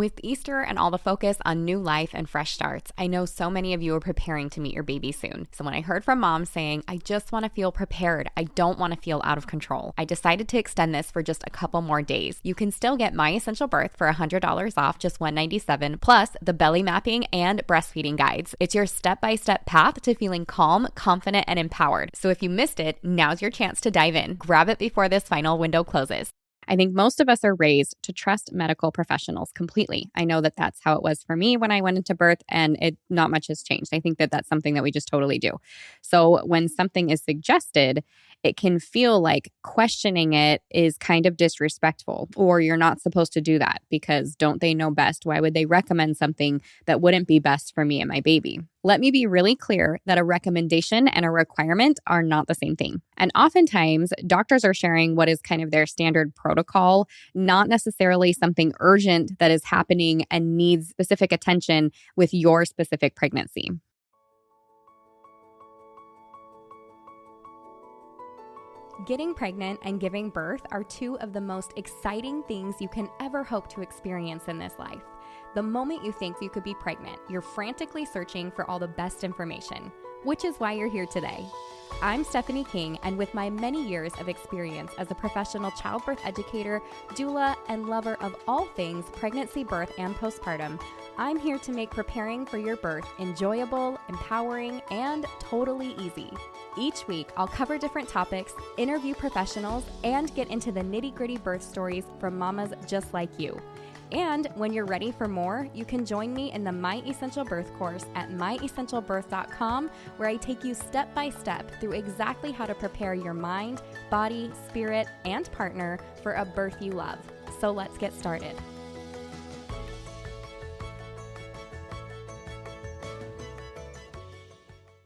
With Easter and all the focus on new life and fresh starts, I know so many of you are preparing to meet your baby soon. So when I heard from moms saying, I just want to feel prepared, I don't want to feel out of control, I decided to extend this for just a couple more days. You can still get My Essential Birth for $100 off, just $197, plus the belly mapping and breastfeeding guides. It's your step-by-step path to feeling calm, confident, and empowered. So if you missed it, now's your chance to dive in. Grab it before this final window closes. I think most of us are raised to trust medical professionals completely. I know that that's how it was for me when I went into birth, and not much has changed. I think that that's something that we just totally do. So when something is suggested, it can feel like questioning it is kind of disrespectful, or you're not supposed to do that because don't they know best? Why would they recommend something that wouldn't be best for me and my baby? Let me be really clear that a recommendation and a requirement are not the same thing. And oftentimes, doctors are sharing what is kind of their standard protocol, not necessarily something urgent that is happening and needs specific attention with your specific pregnancy. Getting pregnant and giving birth are two of the most exciting things you can ever hope to experience in this life. The moment you think you could be pregnant, you're frantically searching for all the best information, which is why you're here today. I'm Stephanie King, and with my many years of experience as a professional childbirth educator, doula, and lover of all things pregnancy, birth, and postpartum, I'm here to make preparing for your birth enjoyable, empowering, and totally easy. Each week, I'll cover different topics, interview professionals, and get into the nitty-gritty birth stories from mamas just like you. And when you're ready for more, you can join me in the My Essential Birth course at myessentialbirth.com, where I take you step by step through exactly how to prepare your mind, body, spirit, and partner for a birth you love. So let's get started.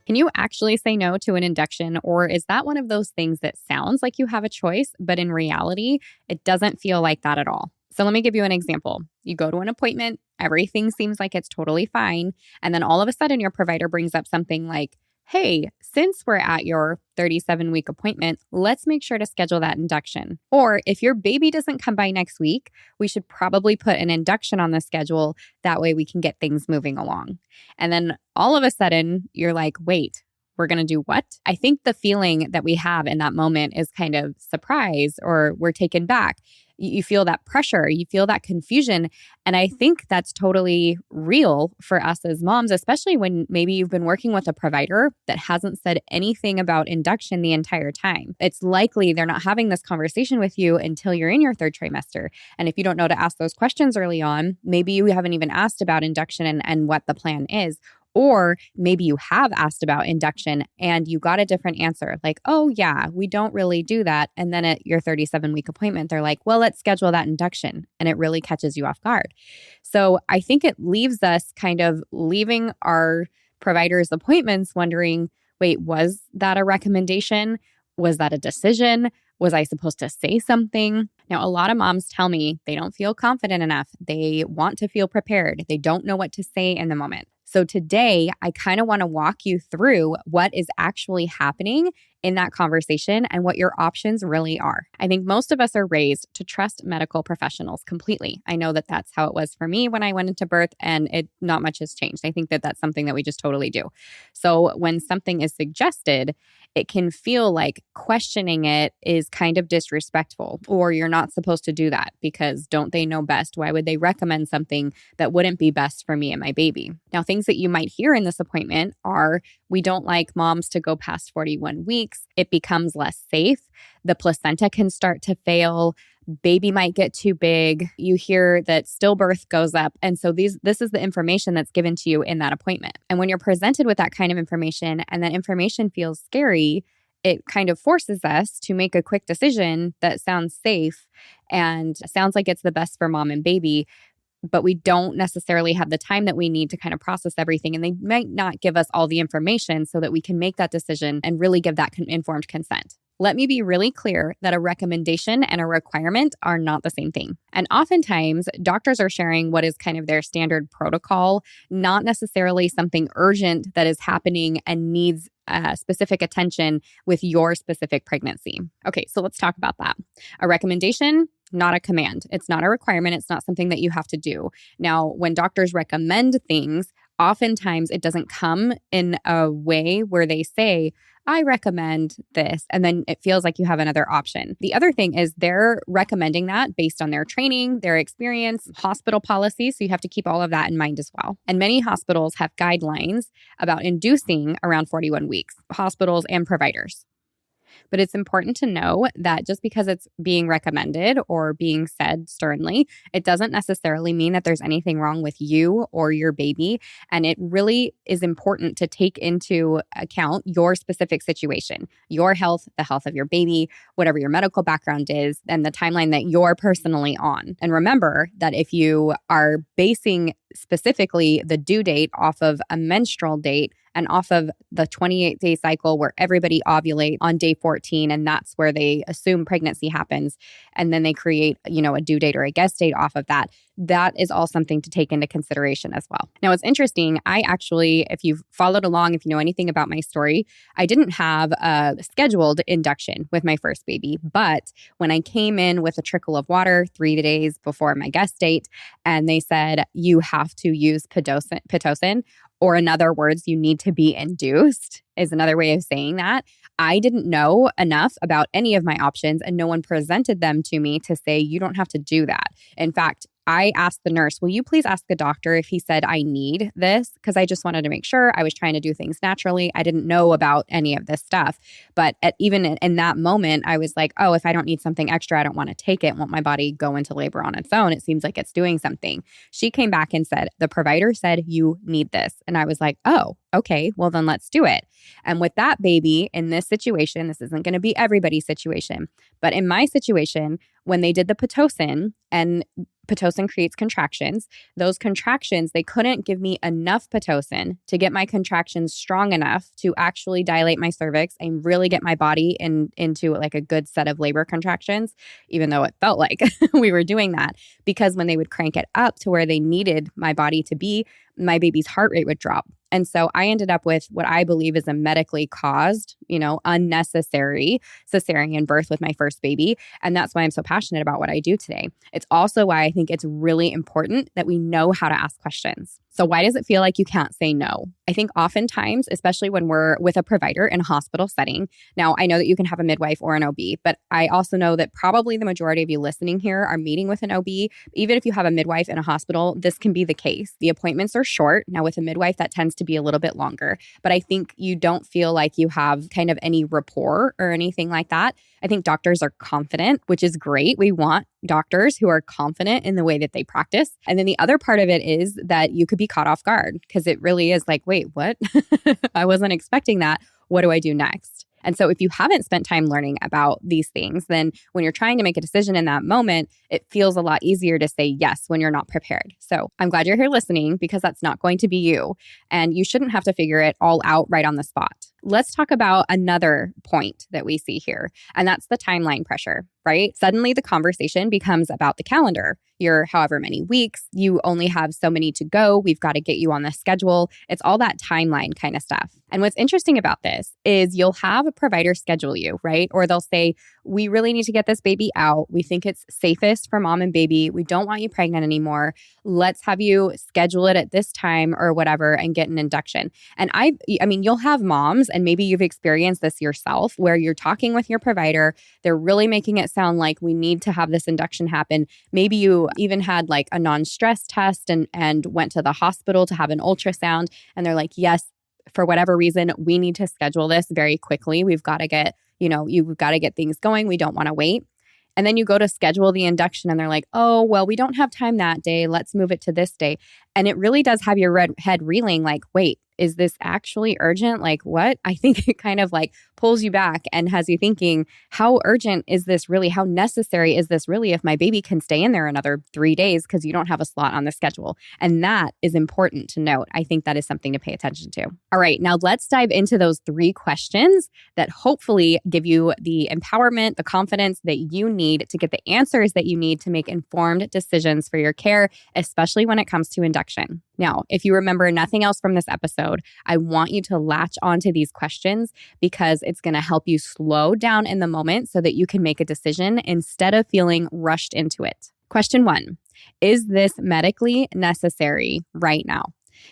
Can you actually say no to an induction, or is that one of those things that sounds like you have a choice, but in reality, it doesn't feel like that at all? So let me give you an example. You go to an appointment, everything seems like it's totally fine, and then all of a sudden your provider brings up something like, hey, since we're at your 37-week appointment, let's make sure to schedule that induction. Or if your baby doesn't come by next week, we should probably put an induction on the schedule. That way we can get things moving along. And then all of a sudden you're like, wait, we're going to do what? I think the feeling that we have in that moment is kind of surprise, or we're taken back. You feel that pressure, you feel that confusion. And I think that's totally real for us as moms, especially when maybe you've been working with a provider that hasn't said anything about induction the entire time. It's likely they're not having this conversation with you until you're in your third trimester. And if you don't know to ask those questions early on, maybe you haven't even asked about induction and what the plan is. Or maybe you have asked about induction and you got a different answer, like, oh yeah, we don't really do that. And then at your 37-week appointment, they're like, well, let's schedule that induction. And it really catches you off guard. So I think it leaves us kind of leaving our providers' appointments wondering, wait, was that a recommendation? Was that a decision? Was I supposed to say something? Now, a lot of moms tell me they don't feel confident enough. They want to feel prepared. They don't know what to say in the moment. So today, I kind of want to walk you through what is actually happening in that conversation and what your options really are. I think most of us are raised to trust medical professionals completely. I know that that's how it was for me when I went into birth, and not much has changed. I think that that's something that we just totally do. So when something is suggested, it can feel like questioning it is kind of disrespectful, or you're not supposed to do that because don't they know best? Why would they recommend something that wouldn't be best for me and my baby? Now, things that you might hear in this appointment are, we don't like moms to go past 41 weeks. It becomes less safe. The placenta can start to fail. Baby might get too big. You hear that stillbirth goes up. And so this is the information that's given to you in that appointment. And when you're presented with that kind of information and that information feels scary, it kind of forces us to make a quick decision that sounds safe and sounds like it's the best for mom and baby, but we don't necessarily have the time that we need to kind of process everything. And they might not give us all the information so that we can make that decision and really give that informed consent. Let me be really clear that a recommendation and a requirement are not the same thing. And oftentimes, doctors are sharing what is kind of their standard protocol, not necessarily something urgent that is happening and needs specific attention with your specific pregnancy. Okay, so let's talk about that. A recommendation, not a command. It's not a requirement. It's not something that you have to do. Now, when doctors recommend things, oftentimes it doesn't come in a way where they say, I recommend this, and then it feels like you have another option. The other thing is they're recommending that based on their training, their experience, hospital policies. So you have to keep all of that in mind as well. And many hospitals have guidelines about inducing around 41 weeks, hospitals and providers. But it's important to know that just because it's being recommended or being said sternly, it doesn't necessarily mean that there's anything wrong with you or your baby. And it really is important to take into account your specific situation, your health, the health of your baby, whatever your medical background is, and the timeline that you're personally on. And remember that if you are basing specifically the due date off of a menstrual date, and off of the 28-day cycle where everybody ovulates on day 14, and that's where they assume pregnancy happens, and then they create, a due date or a guess date off of that. That is all something to take into consideration as well. Now, it's interesting. I actually, if you've followed along, if you know anything about my story, I didn't have a scheduled induction with my first baby. But when I came in with a trickle of water 3 days before my guess date, and they said, you have to use Pitocin, or in other words, you need to be induced, is another way of saying that. I didn't know enough about any of my options, and no one presented them to me to say, you don't have to do that. In fact, I asked the nurse, will you please ask the doctor if he said I need this? Because I just wanted to make sure. I was trying to do things naturally. I didn't know about any of this stuff. But even in that moment, I was like, oh, if I don't need something extra, I don't want to take it. Won't my body go into labor on its own? It seems like it's doing something. She came back and said, the provider said you need this. And I was like, oh, okay, well then let's do it. And with that baby in this situation, this isn't going to be everybody's situation, but in my situation, when they did the Pitocin, and Pitocin creates contractions. Those contractions, they couldn't give me enough Pitocin to get my contractions strong enough to actually dilate my cervix and really get my body into like a good set of labor contractions, even though it felt like we were doing that. Because when they would crank it up to where they needed my body to be, my baby's heart rate would drop. And so I ended up with what I believe is a medically caused, unnecessary cesarean birth with my first baby. And that's why I'm so passionate about what I do today. It's also why I think it's really important that we know how to ask questions. So why does it feel like you can't say no? I think oftentimes, especially when we're with a provider in a hospital setting, now I know that you can have a midwife or an OB, but I also know that probably the majority of you listening here are meeting with an OB. Even if you have a midwife in a hospital, this can be the case. The appointments are short. Now with a midwife, that tends to be a little bit longer, but I think you don't feel like you have kind of any rapport or anything like that. I think doctors are confident, which is great. We want doctors who are confident in the way that they practice. And then the other part of it is that you could be caught off guard because it really is like, wait, what? I wasn't expecting that. What do I do next? And so if you haven't spent time learning about these things, then when you're trying to make a decision in that moment, it feels a lot easier to say yes when you're not prepared. So I'm glad you're here listening because that's not going to be you. And you shouldn't have to figure it all out right on the spot. Let's talk about another point that we see here, and that's the timeline pressure, right? Suddenly the conversation becomes about the calendar. You're however many weeks, you only have so many to go. We've got to get you on the schedule. It's all that timeline kind of stuff. And what's interesting about this is you'll have a provider schedule you, right? Or they'll say, we really need to get this baby out. We think it's safest for mom and baby. We don't want you pregnant anymore. Let's have you schedule it at this time or whatever and get an induction. And I mean, you'll have moms, and maybe you've experienced this yourself, where you're talking with your provider. They're really making it sound like we need to have this induction happen. Maybe you even had like a non-stress test and went to the hospital to have an ultrasound. And they're like, yes, for whatever reason, we need to schedule this very quickly. We've got to get, you've got to get things going. We don't want to wait. And then you go to schedule the induction and they're like, oh, well, we don't have time that day. Let's move it to this day. And it really does have your head reeling like, wait, is this actually urgent? Like what? I think it kind of like pulls you back and has you thinking, how urgent is this really? How necessary is this really if my baby can stay in there another 3 days because you don't have a slot on the schedule? And that is important to note. I think that is something to pay attention to. All right, now let's dive into those 3 questions that hopefully give you the empowerment, the confidence that you need to get the answers that you need to make informed decisions for your care, especially when it comes to induction. Now, if you remember nothing else from this episode, I want you to latch onto these questions because it's going to help you slow down in the moment so that you can make a decision instead of feeling rushed into it. Question 1, is this medically necessary right now?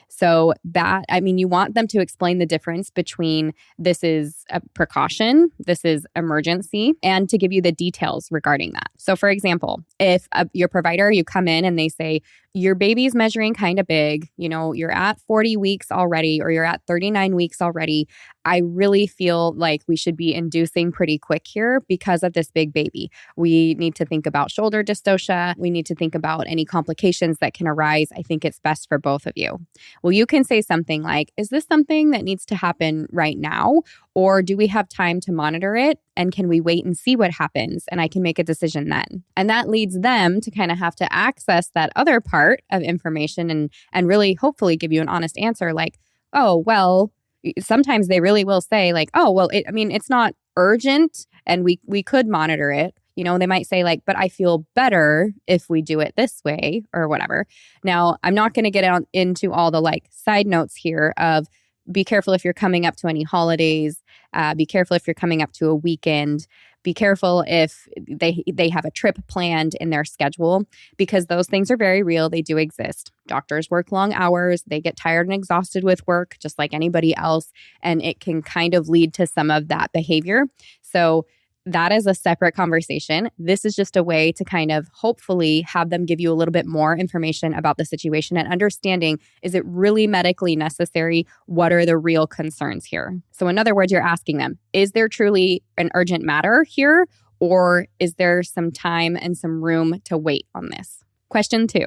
So you want them to explain the difference between this is a precaution, this is emergency, and to give you the details regarding that. So for example, if your provider, you come in and they say, your baby's measuring kind of big, you're at 40 weeks already, or you're at 39 weeks already. I really feel like we should be inducing pretty quick here because of this big baby. We need to think about shoulder dystocia. We need to think about any complications that can arise. I think it's best for both of you. Well, you can say something like, is this something that needs to happen right now? Or do we have time to monitor it? And can we wait and see what happens? And I can make a decision then. And that leads them to kind of have to access that other part of information and really hopefully give you an honest answer like, oh, well, sometimes they really will say like, oh, well, it's not urgent and we could monitor it. They might say like, but I feel better if we do it this way or whatever. Now, I'm not going to get into all the like side notes here of be careful if you're coming up to any holidays. Be careful if you're coming up to a weekend. Be careful if they have a trip planned in their schedule, because those things are very real. They do exist. Doctors work long hours. They get tired and exhausted with work, just like anybody else. And it can kind of lead to some of that behavior. So that is a separate conversation. This is just a way to kind of hopefully have them give you a little bit more information about the situation and understanding, is it really medically necessary? What are the real concerns here? So in other words, you're asking them, is there truly an urgent matter here? Or is there some time and some room to wait on this? Question 2,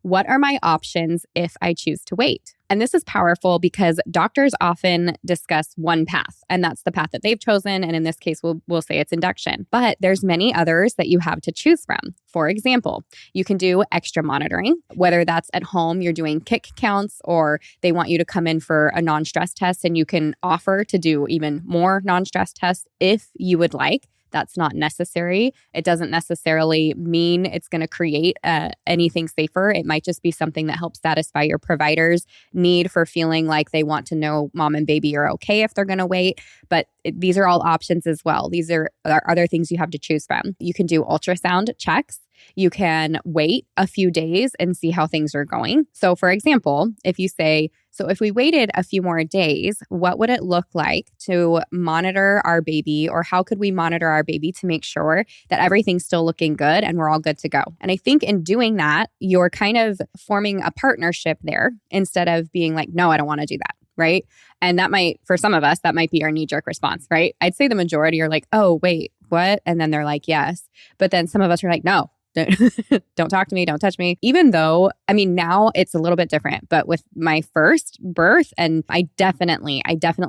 what are my options if I choose to wait? And this is powerful because doctors often discuss one path, and that's the path that they've chosen. And in this case, we'll say it's induction. But there's many others that you have to choose from. For example, you can do extra monitoring, whether that's at home, you're doing kick counts, or they want you to come in for a non-stress test, and you can offer to do even more non-stress tests if you would like. That's not necessary. It doesn't necessarily mean it's going to create anything safer. It might just be something that helps satisfy your provider's need for feeling like they want to know mom and baby are okay if they're going to wait. But these are all options as well. These are other things you have to choose from. You can do ultrasound checks. You can wait a few days and see how things are going. So for example, if you say, so if we waited a few more days, what would it look like to monitor our baby, or how could we monitor our baby to make sure that everything's still looking good and we're all good to go? And I think in doing that, you're kind of forming a partnership there instead of being like, no, I don't want to do that. Right. And that might, for some of us, that might be our knee-jerk response, right? I'd say the majority are like, oh, wait, what? And then they're like, yes. But then some of us are like, no. Don't talk to me. Don't touch me. Even though, now it's a little bit different, but with my first birth, and I definitely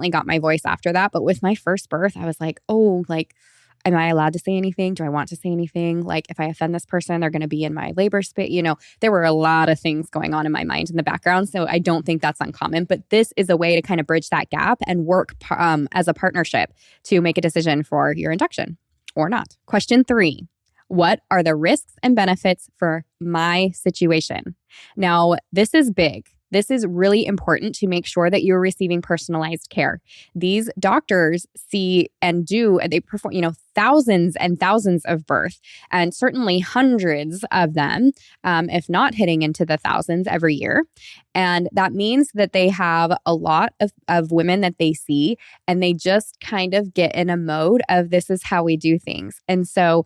got my voice after that. But with my first birth, I was like, oh, like, am I allowed to say anything? Do I want to say anything? Like, if I offend this person, they're going to be in my labor space. There were a lot of things going on in my mind in the background. So I don't think that's uncommon, but this is a way to kind of bridge that gap and work as a partnership to make a decision for your induction or not. Question 3. What are the risks and benefits for my situation? Now, this is big. This is really important to make sure that you're receiving personalized care. These doctors see and they perform, thousands and thousands of births, and certainly hundreds of them, if not hitting into the thousands every year. And that means that they have a lot of women that they see, and they just kind of get in a mode of this is how we do things. And so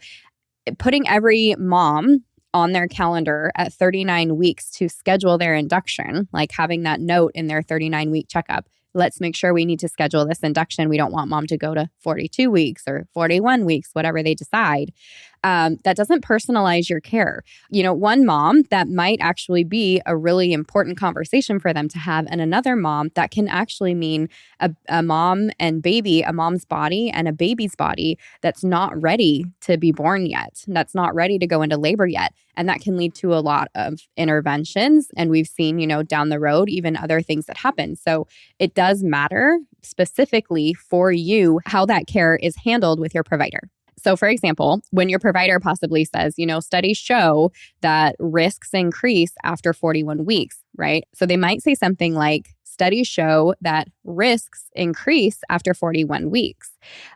putting every mom on their calendar at 39 weeks to schedule their induction, like having that note in their 39-week checkup, let's make sure we need to schedule this induction. We don't want mom to go to 42 weeks or 41 weeks, whatever they decide. That doesn't personalize your care. One mom, that might actually be a really important conversation for them to have, and another mom, that can actually mean a mom and baby, a mom's body and a baby's body that's not ready to be born yet, that's not ready to go into labor yet. And that can lead to a lot of interventions. And we've seen, down the road, even other things that happen. So it does matter specifically for you how that care is handled with your provider. So, for example, when your provider possibly says, studies show that risks increase after 41 weeks, right? So they might say something like, studies show that risks increase after 41 weeks.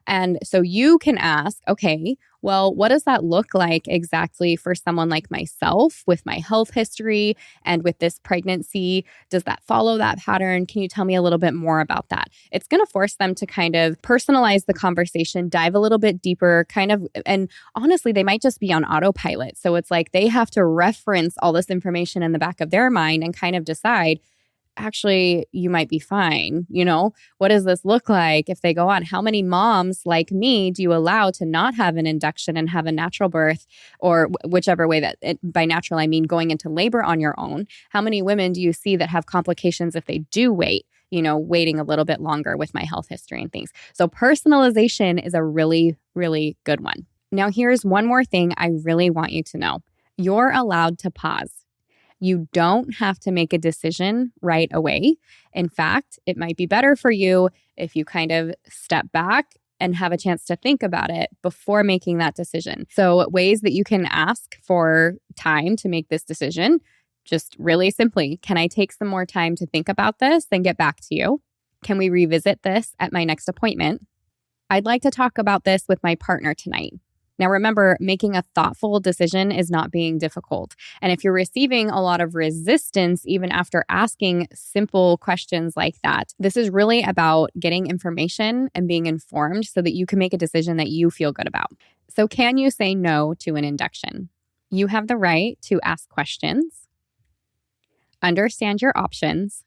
And so you can ask, okay, well, what does that look like exactly for someone like myself with my health history and with this pregnancy? Does that follow that pattern? Can you tell me a little bit more about that? It's going to force them to kind of personalize the conversation, dive a little bit deeper, and honestly, they might just be on autopilot. So it's like they have to reference all this information in the back of their mind and kind of decide, actually, you might be fine. What does this look like if they go on? How many moms like me do you allow to not have an induction and have a natural birth, or whichever way by natural, I mean going into labor on your own? How many women do you see that have complications if they do wait? Waiting a little bit longer with my health history and things. So personalization is a really, really good one. Now, here's one more thing I really want you to know. You're allowed to pause. You don't have to make a decision right away. In fact, it might be better for you if you kind of step back and have a chance to think about it before making that decision. So ways that you can ask for time to make this decision, just really simply, can I take some more time to think about this and get back to you? Can we revisit this at my next appointment? I'd like to talk about this with my partner tonight. Now, remember, making a thoughtful decision is not being difficult. And if you're receiving a lot of resistance, even after asking simple questions like that, this is really about getting information and being informed so that you can make a decision that you feel good about. So can you say no to an induction? You have the right to ask questions, understand your options,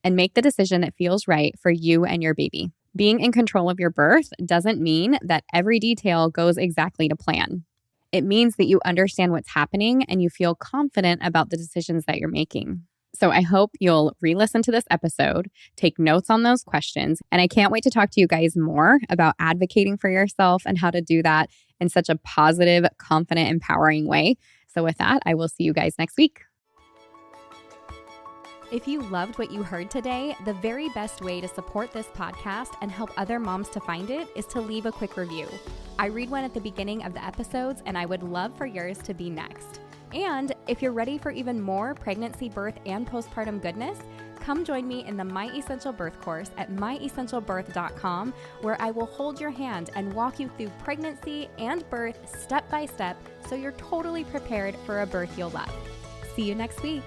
and make the decision that feels right for you and your baby. Being in control of your birth doesn't mean that every detail goes exactly to plan. It means that you understand what's happening and you feel confident about the decisions that you're making. So I hope you'll re-listen to this episode, take notes on those questions, and I can't wait to talk to you guys more about advocating for yourself and how to do that in such a positive, confident, empowering way. So with that, I will see you guys next week. If you loved what you heard today, the very best way to support this podcast and help other moms to find it is to leave a quick review. I read one at the beginning of the episodes, and I would love for yours to be next. And if you're ready for even more pregnancy, birth, and postpartum goodness, come join me in the My Essential Birth course at myessentialbirth.com, where I will hold your hand and walk you through pregnancy and birth step by step so you're totally prepared for a birth you'll love. See you next week.